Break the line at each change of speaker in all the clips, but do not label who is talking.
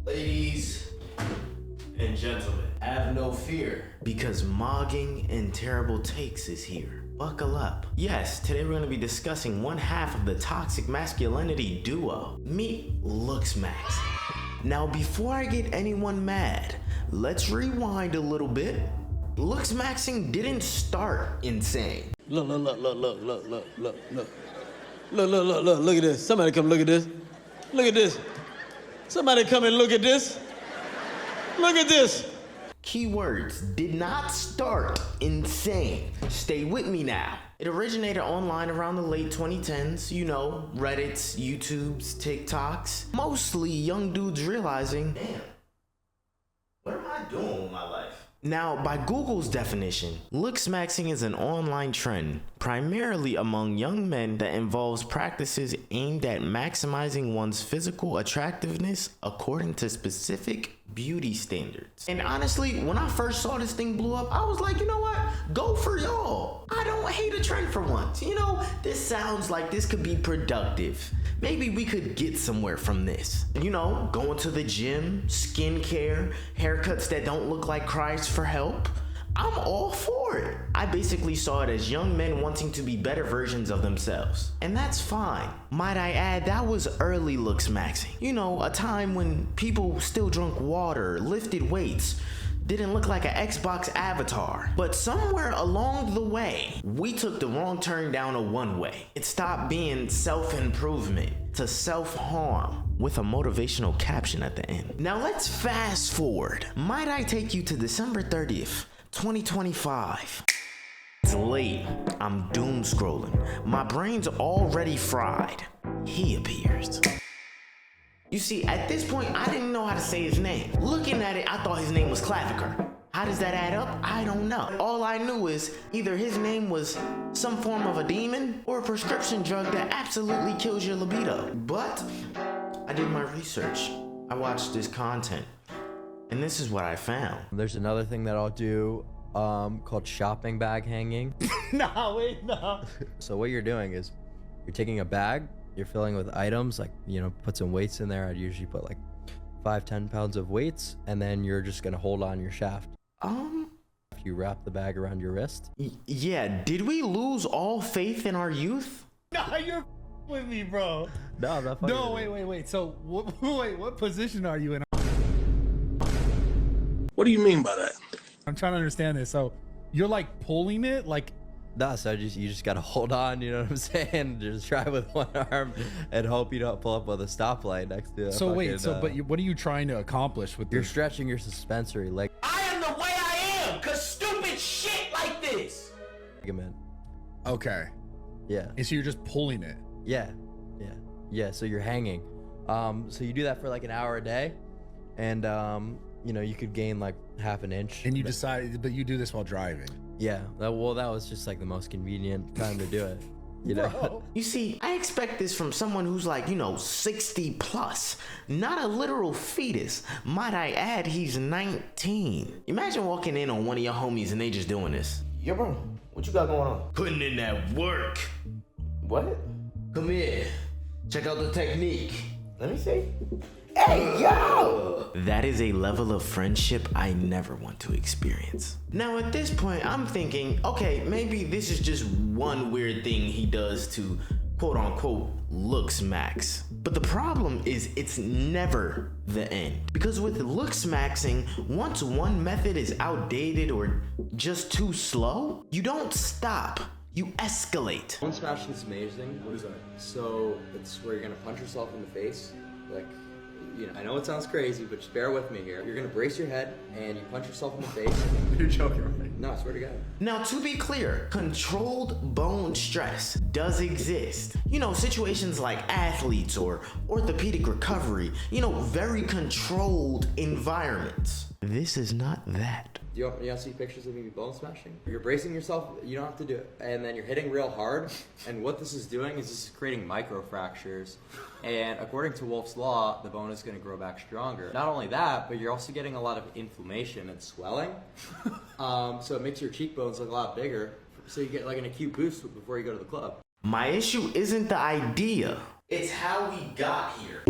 Ladies and gentlemen, have no fear, because mogging and terrible takes is here. Buckle up. Yes, today we're going to be discussing one half of the toxic masculinity duo. Meet Looksmaxxing. Now, before I get anyone mad, let's rewind a little bit. Looksmaxxing didn't start insane.
Look at this. Somebody come look at this. Look at this. Somebody come and look at this. Look at this.
Keywords, did not start insane. Stay with me now. It originated online around the late 2010s, you know, Reddits, YouTubes, TikToks. Mostly young dudes realizing, damn, what am I doing with my life? Now, by Google's definition, Looksmaxxing is an online trend, primarily among young men, that involves practices aimed at maximizing one's physical attractiveness according to specific beauty standards. And honestly, when I first saw this thing blew up, I was like, you know what? Go for y'all. I don't hate a trend for once. You know, this sounds like this could be productive. Maybe we could get somewhere from this. You know, going to the gym, skincare, haircuts that don't look like cries for help. I'm all for it. I basically saw it as young men wanting to be better versions of themselves. And that's fine. Might I add, that was early Looksmaxxing. You know, a time when people still drank water, lifted weights, didn't look like an Xbox avatar. But somewhere along the way, we took the wrong turn down a one-way. It stopped being self-improvement to self-harm, with a motivational caption at the end. Now let's fast forward. Might I take you to December 30th, 2025. It's late. I'm doom scrolling. My brain's already fried. He appears. You see, at this point, I didn't know how to say his name. Looking at it, I thought his name was Claviker. How does that add up? I don't know. All I knew is either his name was some form of a demon or a prescription drug that absolutely kills your libido. But I did my research. I watched his content. And this is what I found.
There's another thing that I'll do called shopping bag hanging.
Nah, wait, nah.
So what you're doing is you're taking a bag, you're filling with items, like, you know, put some weights in there. I'd usually put like 5-10 pounds of weights, and then you're just gonna hold on your shaft. You wrap the bag around your wrist.
Yeah, did we lose all faith in our youth?
Nah, you're with me, bro.
No, I'm not fucking
No,
with you.
wait. So, what position are you in?
What do you mean by that?
I'm trying to understand this. So, you're like pulling it, like.
No, so you just gotta hold on, you know what I'm saying? Just try with one arm and hope you don't pull up with a stoplight next to.
So wait, what are you trying to accomplish with this?
You're stretching your suspensory leg.
I am the way I am, cause stupid shit like this.
Ligament.
Okay.
Yeah.
And so you're just pulling it.
Yeah. So you're hanging. So you do that for like an hour a day, and you know, you could gain like half an inch.
And you decide, but you do this while driving.
Yeah. That was just like the most convenient time to do it. You know.
Bro.
You see, I expect this from someone who's like, you know, 60 plus, not a literal fetus. Might I add, he's 19. Imagine walking in on one of your homies and they just doing this. Yo, bro, what you got going on? Putting in that work. What? Come here. Check out the technique. Let me see. Hey, yo! That is a level of friendship I never want to experience. Now, at this point, I'm thinking, okay, maybe this is just one weird thing he does to quote-unquote Looksmaxx. But the problem is it's never the end. Because with Looksmaxxing, once one method is outdated or just too slow, you don't stop. You escalate.
Looksmaxxing is amazing. What is that? So it's where you're gonna punch yourself in the face, like, you know, I know it sounds crazy, but just bear with me here. You're gonna brace your head and you punch yourself in the face.
You're joking, right?
No, I swear to God.
Now, to be clear, controlled bone stress does exist. You know, situations like athletes or orthopedic recovery, you know, very controlled environments. This is not that.
You want to see pictures of me bone smashing? You're bracing yourself, you don't have to do it. And then you're hitting real hard. And what this is doing is this is creating microfractures. And according to Wolff's Law, the bone is going to grow back stronger. Not only that, but you're also getting a lot of inflammation and swelling. So it makes your cheekbones look a lot bigger. So you get like an acute boost before you go to the club.
My issue isn't the idea. It's how we got here.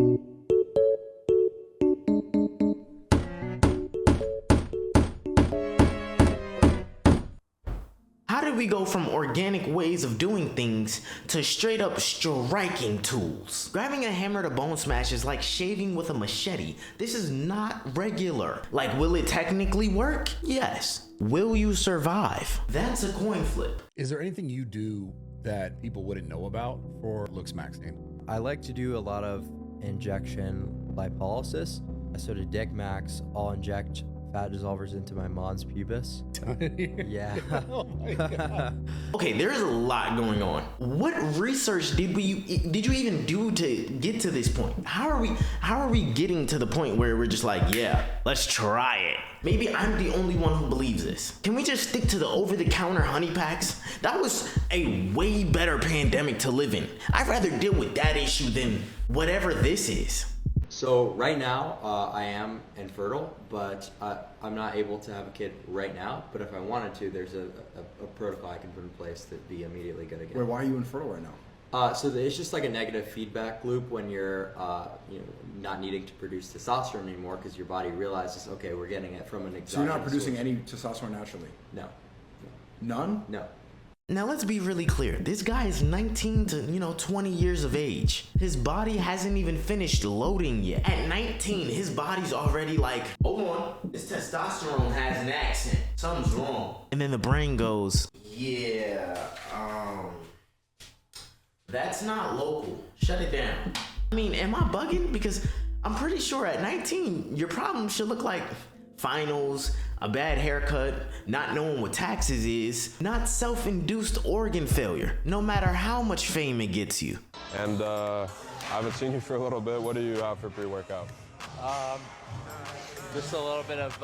we go from organic ways of doing things to straight up striking tools? Grabbing a hammer to bone smash is like shaving with a machete. This is not regular. Like, will it technically work? Yes. Will you survive? That's a coin flip.
Is there anything you do that people wouldn't know about for Looksmaxxing?
I like to do a lot of injection lipolysis. So to Dick Max, I'll inject fat dissolvers into my mons pubis. Yeah.
Oh my God.
Okay, there's a lot going on. What research did you even do to get to this point? How are we getting to the point where we're just like, yeah, let's try it? Maybe I'm the only one who believes this. Can we just stick to the over-the-counter honey packs? That was a way better pandemic to live in. I'd rather deal with that issue than whatever this is.
So right now, I am infertile, but I'm not able to have a kid right now. But if I wanted to, there's a protocol I can put in place to be immediately good again.
Wait, why are you infertile right now?
So it's just like a negative feedback loop when you're not needing to produce testosterone anymore because your body realizes, okay, we're getting it from an exogenous
So you're not producing
source.
any testosterone naturally?
No.
None?
No.
Now let's be really clear. This guy is 19 to 20 years of age. His body hasn't even finished loading yet. At 19, his body's already like, hold on, this testosterone has an accent. Something's wrong. And then the brain goes, yeah, that's not local. Shut it down. I mean, am I bugging? Because I'm pretty sure at 19, your problem should look like finals, a bad haircut, not knowing what taxes is, not self-induced organ failure, no matter how much fame it gets you.
And I haven't seen you for a little bit. What do you have for pre-workout?
Just a little bit of,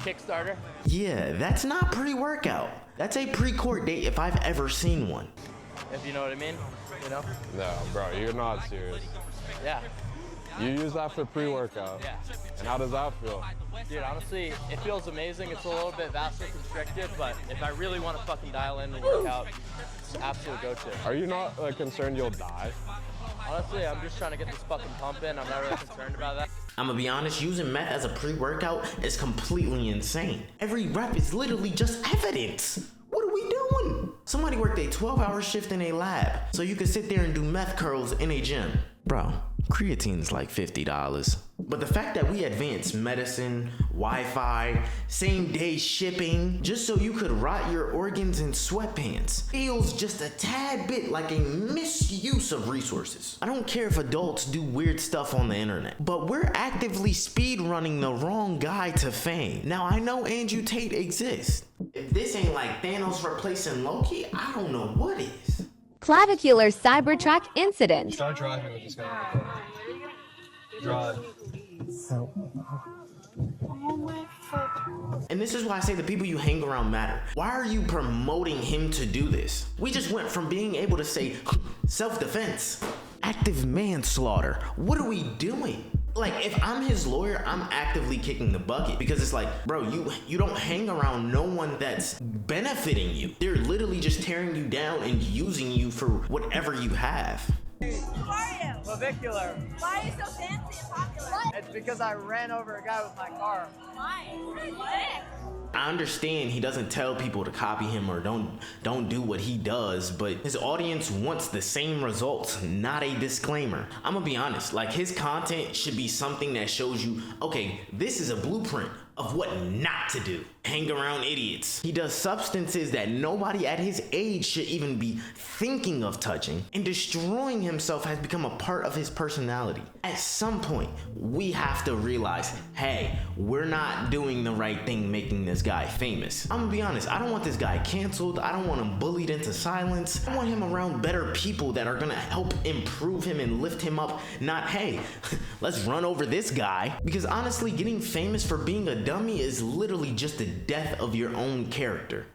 Kickstarter.
Yeah, that's not pre-workout. That's a pre-court date if I've ever seen one.
If you know what I mean,
No, bro, you're not serious.
Yeah.
You use that for pre-workout.
Yeah.
And how does that feel?
Dude, honestly, it feels amazing. It's a little bit vasoconstricted, but if I really want to fucking dial in and work out, it's an absolute go-to.
Are you not concerned you'll die?
Honestly, I'm just trying to get this fucking pump in. I'm not really concerned about that.
I'm gonna be honest, using meth as a pre-workout is completely insane. Every rep is literally just evidence. What are we doing? Somebody worked a 12-hour shift in a lab so you could sit there and do meth curls in a gym. Bro, creatine's like $50. But the fact that we advanced medicine, Wi-Fi, same-day shipping, just so you could rot your organs in sweatpants, feels just a tad bit like a misuse of resources. I don't care if adults do weird stuff on the internet, but we're actively speedrunning the wrong guy to fame. Now, I know Andrew Tate exists. If this ain't like Thanos replacing Loki, I don't know what is.
Clavicular Cybertruck incident.
Try driving with this guy. Drive.
And this is why I say the people you hang around matter. Why are you promoting him to do this? We just went from being able to say self-defense, active manslaughter. What are we doing? Like, if I'm his lawyer, I'm actively kicking the bucket because it's like, bro, you don't hang around no one that's benefiting you. They're literally just tearing you down and using you for whatever you have.
Who are you?
Clavicular.
Why are you so fancy and popular?
It's because I ran over a guy with my car.
Why? What?
I understand he doesn't tell people to copy him or don't do what he does, but his audience wants the same results, not a disclaimer. I'm gonna be honest, like, his content should be something that shows you, okay, this is a blueprint of what not to do. Hang around idiots. He does substances that nobody at his age should even be thinking of touching, and destroying himself has become a part of his personality. At some point, we have to realize, hey, we're not doing the right thing making this guy famous. I'm gonna be honest, I don't want this guy canceled. I don't want him bullied into silence. I want him around better people that are gonna help improve him and lift him up, not, hey, let's run over this guy. Because honestly, getting famous for being a dummy is literally just the death of your own character.